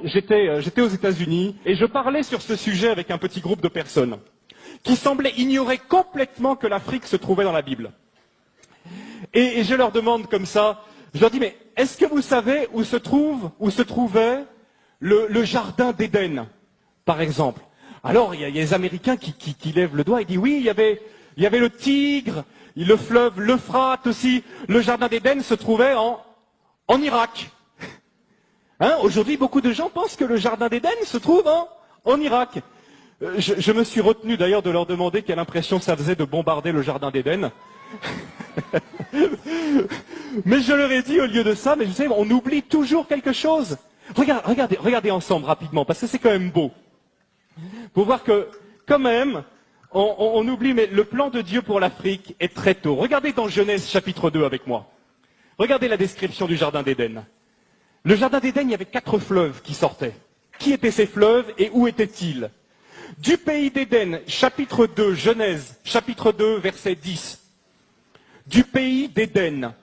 j'étais aux États-Unis et je parlais sur ce sujet avec un petit groupe de personnes qui semblaient ignorer complètement que l'Afrique se trouvait dans la Bible. Et je leur demande comme ça, je leur dis, mais est-ce que vous savez où se trouvait le jardin d'Éden, par exemple? Alors, il y a les Américains qui lèvent le doigt et disent, oui, il y avait le Tigre, le fleuve, l'Euphrate aussi. Le jardin d'Éden se trouvait en Irak. Hein, aujourd'hui, beaucoup de gens pensent que le jardin d'Éden se trouve en Irak. Je me suis retenu d'ailleurs de leur demander quelle impression ça faisait de bombarder le jardin d'Éden. Mais je leur ai dit au lieu de ça, mais vous savez, on oublie toujours quelque chose. Regardez ensemble rapidement, parce que c'est quand même beau. Pour voir que, quand même, on oublie, mais le plan de Dieu pour l'Afrique est très tôt. Regardez dans Genèse chapitre 2 avec moi. Regardez la description du jardin d'Éden. Le jardin d'Éden, il y avait 4 fleuves qui sortaient. Qui étaient ces fleuves et où étaient-ils? Du pays d'Éden, chapitre 2, Genèse, chapitre 2, verset 10. Du pays d'Éden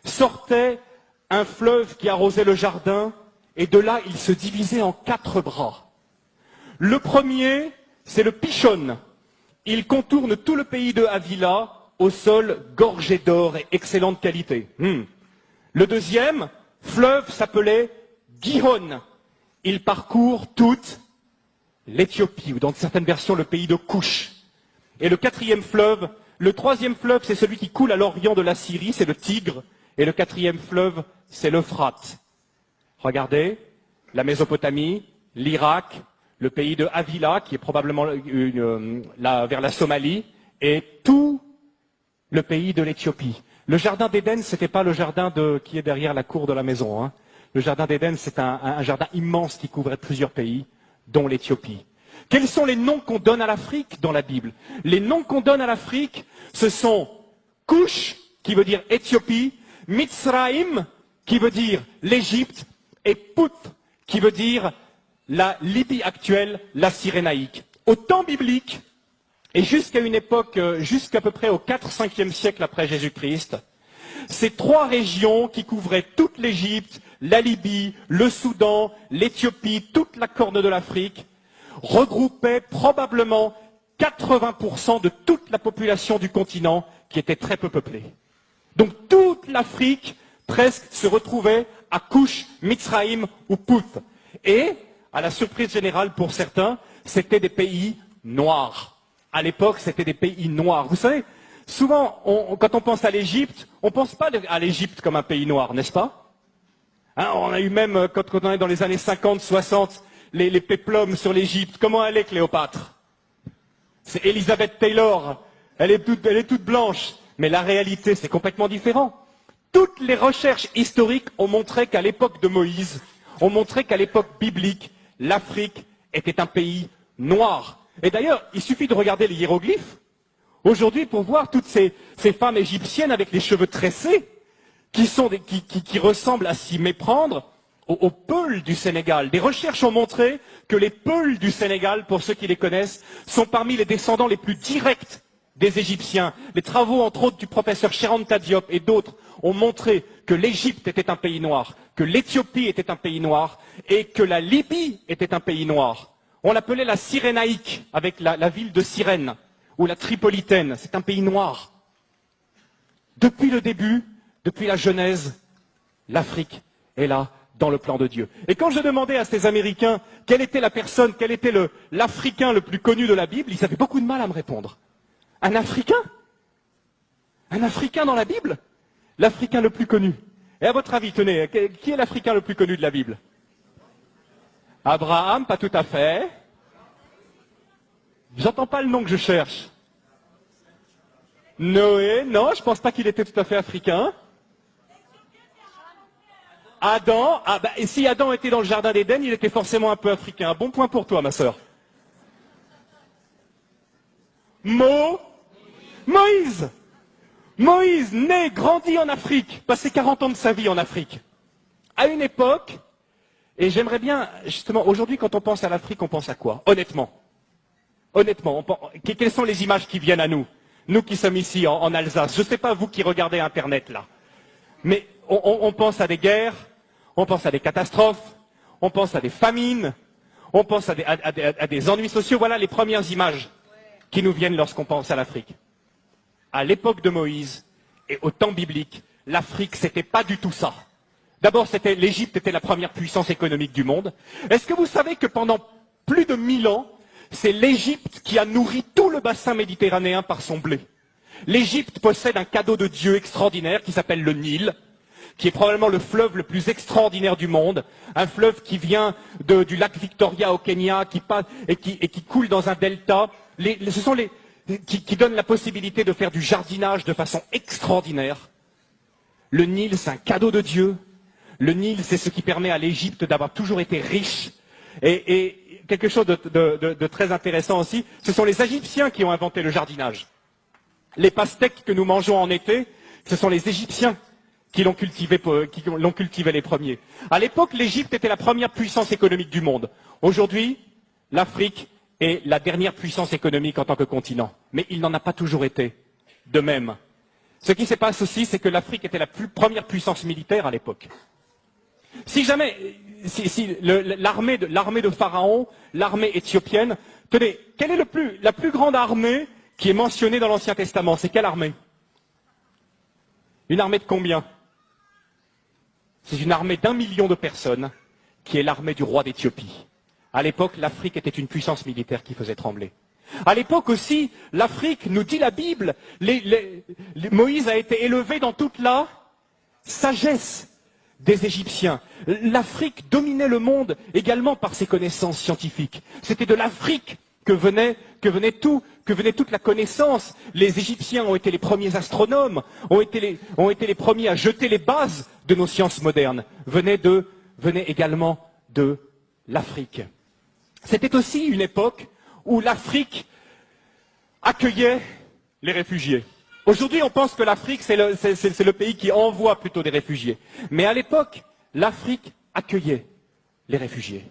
sortait un fleuve qui arrosait le jardin, et de là, il se divisait en 4 bras. Le premier, c'est le Pishon. Il contourne tout le pays de Havila, au sol gorgé d'or et excellente qualité. Le deuxième fleuve s'appelait Gihon. Il parcourt toute l'Éthiopie, ou dans certaines versions, le pays de Couche. Et le troisième fleuve, c'est celui qui coule à l'orient de la Syrie, c'est le Tigre. Et le 4e fleuve, c'est l'Euphrate. Regardez, la Mésopotamie, l'Irak, le pays de Havila, qui est probablement vers la Somalie, et tout le pays de l'Éthiopie. Le jardin d'Éden, c'était pas le jardin qui est derrière la cour de la maison. Hein. Le jardin d'Éden, c'est un jardin immense qui couvrait plusieurs pays, dont l'Éthiopie. Quels sont les noms qu'on donne à l'Afrique dans la Bible? Les noms qu'on donne à l'Afrique, ce sont Couche, qui veut dire Éthiopie, Mitzraïm, qui veut dire l'Égypte, et Put, qui veut dire la Libye actuelle, la Cyrénaïque. Au temps biblique, et jusqu'à une époque, jusqu'à peu près au 4-5e siècle après Jésus-Christ, ces 3 régions qui couvraient toute l'Égypte, la Libye, le Soudan, l'Éthiopie, toute la corne de l'Afrique, regroupaient probablement 80% de toute la population du continent qui était très peu peuplée. Donc toute l'Afrique presque se retrouvait à Couche, Mitzraïm ou Put. Et, à la surprise générale pour certains, c'était des pays noirs. À l'époque, c'était des pays noirs. Vous savez, souvent, quand on pense à l'Égypte, on ne pense pas à l'Égypte comme un pays noir, n'est-ce pas? Hein, on a eu même, quand on est dans les années 50, 60, les péplums sur l'Égypte. Comment elle est, Cléopâtre? C'est Elizabeth Taylor. Elle est toute blanche. Mais la réalité, c'est complètement différent. Toutes les recherches historiques ont montré qu'à l'époque de Moïse, ont montré qu'à l'époque biblique, l'Afrique était un pays noir. Et d'ailleurs, il suffit de regarder les hiéroglyphes aujourd'hui pour voir toutes ces femmes égyptiennes avec les cheveux tressés qui ressemblent à s'y méprendre aux Peuls du Sénégal. Des recherches ont montré que les Peuls du Sénégal, pour ceux qui les connaissent, sont parmi les descendants les plus directs des Égyptiens. Les travaux, entre autres, du professeur Cheranta Diop et d'autres ont montré que l'Égypte était un pays noir, que l'Éthiopie était un pays noir et que la Libye était un pays noir. On l'appelait la Cyrénaïque, avec la ville de Cyrène, ou la Tripolitaine. C'est un pays noir. Depuis le début, depuis la Genèse, l'Afrique est là, dans le plan de Dieu. Et quand je demandais à ces Américains quelle était la personne, quel était l'Africain le plus connu de la Bible, ils avaient beaucoup de mal à me répondre. Un Africain? Un Africain dans la Bible? L'Africain le plus connu. Et à votre avis, tenez, qui est l'Africain le plus connu de la Bible? Abraham, pas tout à fait. J'entends pas le nom que je cherche. Noé, non, je pense pas qu'il était tout à fait africain. Adam, et si Adam était dans le jardin d'Éden, il était forcément un peu africain. Un bon point pour toi, ma sœur. Moïse. Moïse, né, grandi en Afrique, passé 40 ans de sa vie en Afrique. À une époque, et j'aimerais bien, justement, aujourd'hui, quand on pense à l'Afrique, on pense à quoi? Honnêtement, quelles sont les images qui viennent à nous? Nous qui sommes ici, en Alsace. Je ne sais pas vous qui regardez Internet, là. Mais on pense à des guerres, on pense à des catastrophes, on pense à des famines, on pense à des ennuis sociaux. Voilà les premières images qui nous viennent lorsqu'on pense à l'Afrique. À l'époque de Moïse et au temps biblique, l'Afrique, c'était pas du tout ça. D'abord, l'Égypte était la première puissance économique du monde. Est-ce que vous savez que pendant plus de 1000 ans, c'est l'Égypte qui a nourri tout le bassin méditerranéen par son blé? L'Égypte possède un cadeau de Dieu extraordinaire qui s'appelle le Nil, qui est probablement le fleuve le plus extraordinaire du monde, un fleuve qui vient du lac Victoria au Kenya, qui coule dans un delta. Qui donne la possibilité de faire du jardinage de façon extraordinaire. Le Nil, c'est un cadeau de Dieu. Le Nil, c'est ce qui permet à l'Égypte d'avoir toujours été riche. Et quelque chose de très intéressant aussi, ce sont les Égyptiens qui ont inventé le jardinage. Les pastèques que nous mangeons en été, ce sont les Égyptiens qui l'ont cultivé les premiers. À l'époque, l'Égypte était la première puissance économique du monde. Aujourd'hui, l'Afrique est la dernière puissance économique en tant que continent. Mais il n'en a pas toujours été de même. Ce qui se passe aussi, c'est que l'Afrique était la première puissance militaire à l'époque. Si l'armée de Pharaon, l'armée éthiopienne, tenez, quelle est la plus grande armée qui est mentionnée dans l'Ancien Testament? C'est quelle armée? Une armée de combien? C'est une armée d'1 million de personnes qui est l'armée du roi d'Éthiopie. À l'époque, l'Afrique était une puissance militaire qui faisait trembler. À l'époque aussi, l'Afrique, nous dit la Bible, Moïse a été élevé dans toute la sagesse des Égyptiens. L'Afrique dominait le monde également par ses connaissances scientifiques. C'était de l'Afrique que venait toute la connaissance. Les Égyptiens ont été les premiers astronomes, ont été les premiers à jeter les bases de nos sciences modernes. Venait également de l'Afrique. C'était aussi une époque où l'Afrique accueillait les réfugiés. Aujourd'hui, on pense que l'Afrique, c'est le pays qui envoie plutôt des réfugiés. Mais à l'époque, l'Afrique accueillait les réfugiés.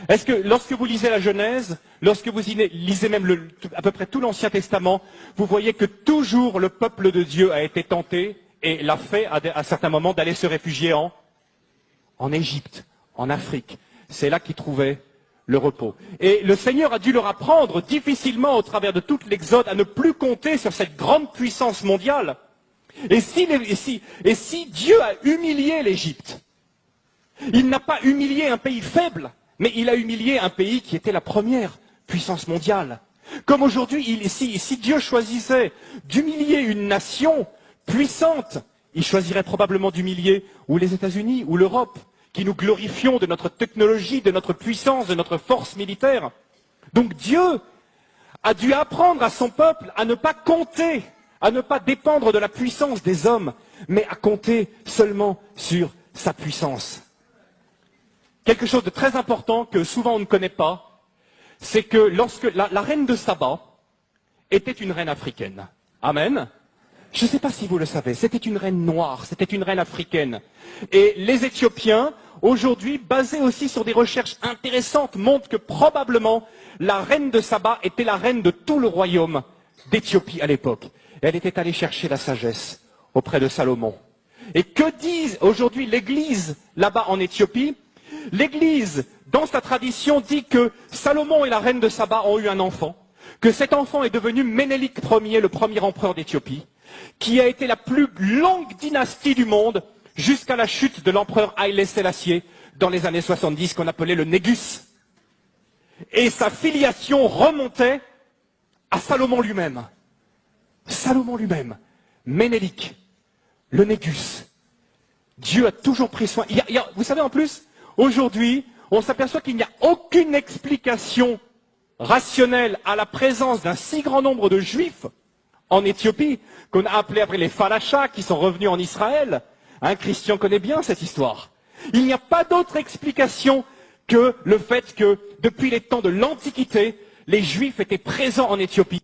Est-ce que lorsque vous lisez la Genèse, lorsque vous lisez même à peu près tout l'Ancien Testament, vous voyez que toujours le peuple de Dieu a été tenté et l'a fait à certains moments d'aller se réfugier en Égypte, en Afrique. C'est là qu'ils trouvaient le repos. Et le Seigneur a dû leur apprendre difficilement au travers de toute l'Exode à ne plus compter sur cette grande puissance mondiale. Et si Dieu a humilié l'Égypte, il n'a pas humilié un pays faible, mais il a humilié un pays qui était la première puissance mondiale. Comme aujourd'hui, si Dieu choisissait d'humilier une nation puissante, il choisirait probablement d'humilier ou les États-Unis ou l'Europe, qui nous glorifions de notre technologie, de notre puissance, de notre force militaire. Donc Dieu a dû apprendre à son peuple à ne pas compter, à ne pas dépendre de la puissance des hommes, mais à compter seulement sur sa puissance. Quelque chose de très important que souvent on ne connaît pas, c'est que lorsque la reine de Saba était une reine africaine. Amen. Je ne sais pas si vous le savez, c'était une reine noire, c'était une reine africaine. Et les Éthiopiens, aujourd'hui, basés aussi sur des recherches intéressantes, montrent que probablement la reine de Saba était la reine de tout le royaume d'Éthiopie à l'époque. Elle était allée chercher la sagesse auprès de Salomon. Et que dit aujourd'hui l'Église là-bas en Éthiopie? L'Église, dans sa tradition, dit que Salomon et la reine de Saba ont eu un enfant, que cet enfant est devenu Ménélik Ier, le premier empereur d'Éthiopie, qui a été la plus longue dynastie du monde jusqu'à la chute de l'empereur Haïlé Sélassié dans les années 70, qu'on appelait le Négus. Et sa filiation remontait à Salomon lui-même. Salomon lui-même, Ménélik, le Négus. Dieu a toujours pris soin. Vous savez, en plus, aujourd'hui, on s'aperçoit qu'il n'y a aucune explication rationnelle à la présence d'un si grand nombre de Juifs en Éthiopie, qu'on a appelé après les Falachas, qui sont revenus en Israël. Christian connaît bien cette histoire. Il n'y a pas d'autre explication que le fait que, depuis les temps de l'Antiquité, les Juifs étaient présents en Éthiopie.